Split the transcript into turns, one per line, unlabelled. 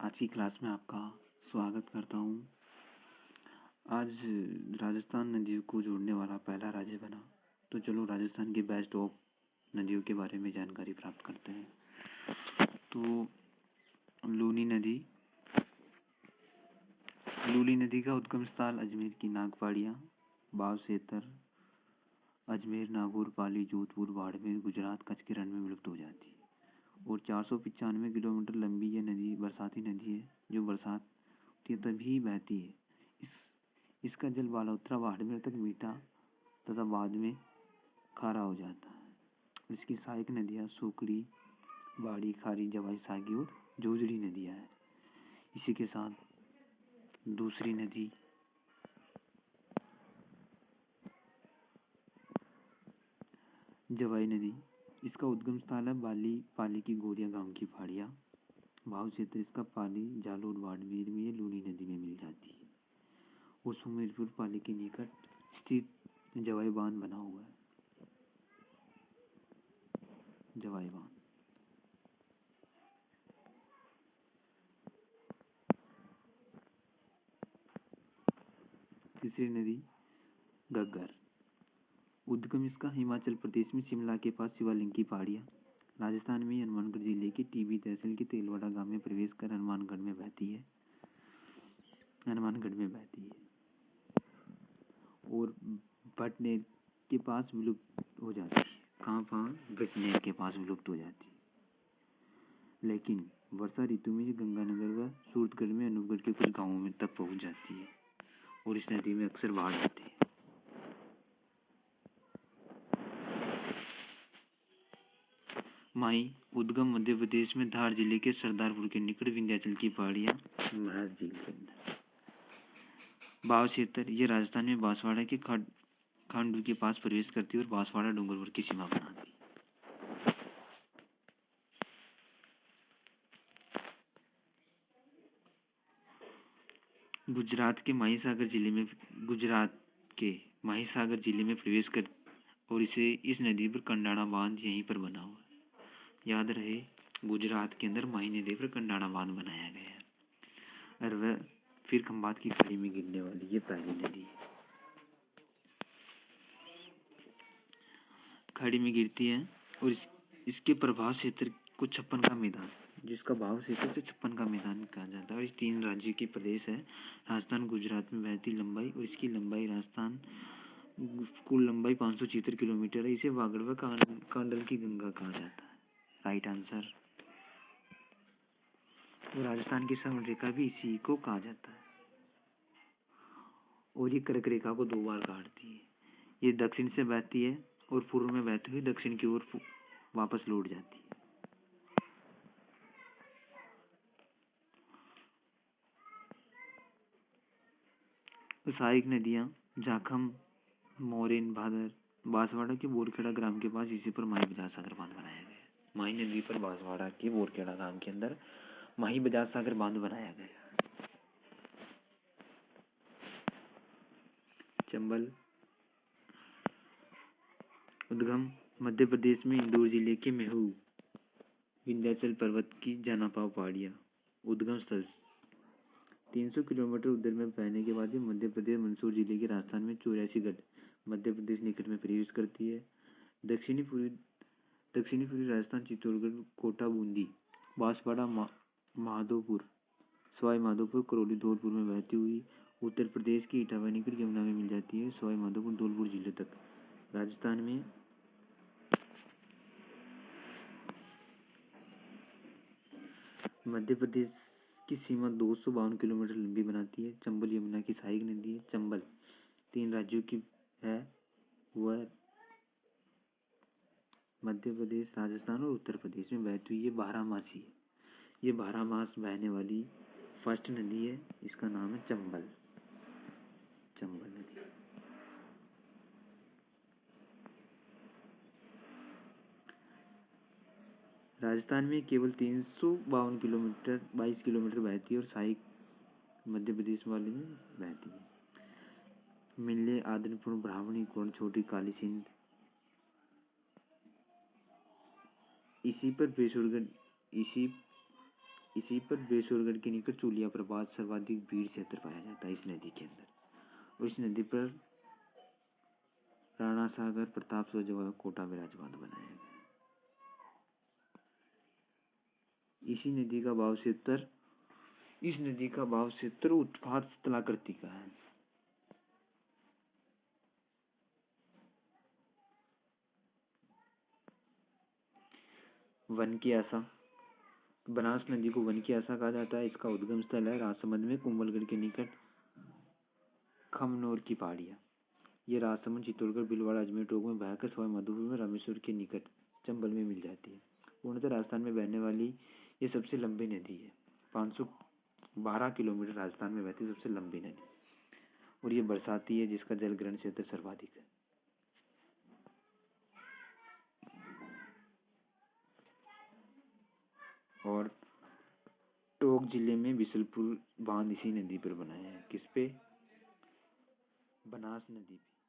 आज की क्लास में आपका स्वागत करता हूँ। आज राजस्थान नदियों को जोड़ने वाला पहला राज्य बना, तो चलो राजस्थान की बेस्ट ऑफ नदियों के बारे में जानकारी प्राप्त करते हैं। तो लूनी नदी का उद्गम स्थल अजमेर की नागपाड़िया, बावसेतर, अजमेर, नागौर, पाली, जोधपुर, बाड़मेर, गुजरात, कच्छ के रण में विलुप्त हो जाती है। और 495 किलोमीटर लंबी यह नदी बरसाती नदी है, जो बरसात होती है तभी बहती है। इसका जल बालोतरा बाड़मेर तक मीठा तथा बाद में खारा हो जाता है। इसकी सहायक नदियाँ सुकड़ी, बाड़ी, खारी, जवाई, सागी और जोजड़ी नदियाँ हैं। इसी के साथ दूसरी नदी जवाई नदी, इसका उद्गम स्थल है पाली की गोरिया गांव की पहाड़ियाँ, भाव क्षेत्र इसका पाली, जालोर, बाड़मेर में ये लूनी नदी में मिल जाती है। और सुमेरपुर पाली के निकट स्थित जवाई बांध बना हुआ है। जवाई बांध तीसरी नदी घग्गर, उद्गम इसका हिमाचल प्रदेश में शिमला के पास शिवालिंग की पहाड़ियाँ, राजस्थान में हनुमानगढ़ जिले के टीबी तहसील के तेलवाड़ा गांव में प्रवेश कर हनुमानगढ़ में बहती है। और भटनेर के पास विलुप्त हो जाती है। कहाँ भटनेर के पास विलुप्त हो जाती है, लेकिन वर्षा ऋतु में गंगानगर व सूरतगढ़ में अनूपगढ़ के कुछ गांवों में तक पहुंच जाती है और इस नदी में अक्सर बाढ़ आती है। माई, उद्गम मध्य प्रदेश में धार जिले के सरदारपुर के निकट विंध्याचल की पहाड़ियाँ, महर झील के अंदर। बाव क्षेत्र, ये राजस्थान में बांसवाड़ा के खांडू के पास प्रवेश करती है और बांसवाड़ा डूंगरपुर की सीमा बनाती है। गुजरात के माहीसागर जिले में प्रवेश कर और इस नदी पर कंडाणा बांध यहीं पर बना हुआ है। याद रहे, गुजरात के अंदर माही नदी पर कंडाणा बांध बनाया गया है और वह फिर खंबात की खाड़ी में गिरने वाली ये पहली नदी है। खाड़ी में गिरती है और इसके प्रभाव क्षेत्र को 56 का मैदान, जिसका भाव क्षेत्र से 56 का मैदान कहा जाता है। और इस 3 राज्य की प्रदेश है, राजस्थान गुजरात में बहती लंबाई, और इसकी लंबाई राजस्थान कुल लंबाई 576 किलोमीटर है। इसे वागड़ व कांडल की गंगा कहा जाता है। Right answer. और राजस्थान की स्वर्ण रेखा भी इसी को कहा जाता है। और ये कर्क रेखा को 2 बार काटती है। ये दक्षिण से बहती है और पूर्व में बहती हुई दक्षिण की ओर वापस लौट जाती है। सहायक नदियाँ जाखम, मोरेन, भादर, बांसवाड़ा के बोरखेड़ा ग्राम के पास इसी पर माही बजाज सागर बांध बनाया गया है। माही नदी पर बांसवाड़ा के बोरखेड़ा गांव के अंदर माही बजाज सागर बांध बनाया गया। चंबल, उद्गम मध्य प्रदेश में इंदौर जिले के महू, विंध्याचल पर्वत की जनापाव पहाड़ियाँ। उद्गम स्थल 300 किलोमीटर उत्तर में बहने के बाद मध्य प्रदेश मंदसौर जिले के राजस्थान में 84 मध्य प्रदेश निकट में प्रवेश करती है। दक्षिणी पूर्वी राजस्थान चित्तौड़गढ़, कोटा, बूंदी, बांसवाड़ा, माधोपुर, सवाई माधोपुर, करौली, धौलपुर में बहती हुई उत्तर प्रदेश की इटावा निकट यमुना में मिल जाती है। सवाई माधोपुर धौलपुर जिले तक। राजस्थान में मध्य प्रदेश की सीमा 252 किलोमीटर लंबी बनाती है। चंबल यमुना की सहायक नदी है। चंबल 3 राज्यों की है, वह मध्य प्रदेश, राजस्थान और उत्तर प्रदेश में बहती हुई ये 12मासी है। ये 12 मास बहने वाली फर्स्ट नदी है। इसका नाम है चंबल नदी। राजस्थान में केवल 352 किलोमीटर 22 किलोमीटर बहती है और सहायक मध्य प्रदेश वाले में बहती है। मिल्ले, आदनपुर, ब्राह्मणी, कोण, छोटी काली सिंध, इसी इसी पर बेसुरगढ़ के निकट चूलिया प्रपात सर्वाधिक भीड़ क्षेत्र पाया जाता है इस नदी के अंदर। और इस नदी पर राणा सागर प्रताप स्वजवा कोटा विराजमान बनाया गया। इस नदी का भाव क्षेत्र उत्पात स्थलाकृति का है। वन की आशा, बनास नदी को वन की आशा कहा जाता है। इसका उद्गम स्थल है राजसमंद में कुंभलगढ़ के निकट खमनोर की पहाड़ियाँ। ये राजसमंद, चित्तौड़गढ़, भीलवाड़ा, अजमेर, टोंक में बहकर सवाई माधोपुर में रामेश्वर के निकट चंबल में मिल जाती है। पूर्णतः राजस्थान में बहने वाली ये सबसे लंबी नदी है। 512 किलोमीटर राजस्थान में बहती सबसे लंबी नदी, और ये बरसाती है जिसका जल ग्रहण क्षेत्र सर्वाधिक है। और टोंक जिले में बिशलपुर बांध इसी नदी पर बनाया है। किस पे? बनास नदी पे।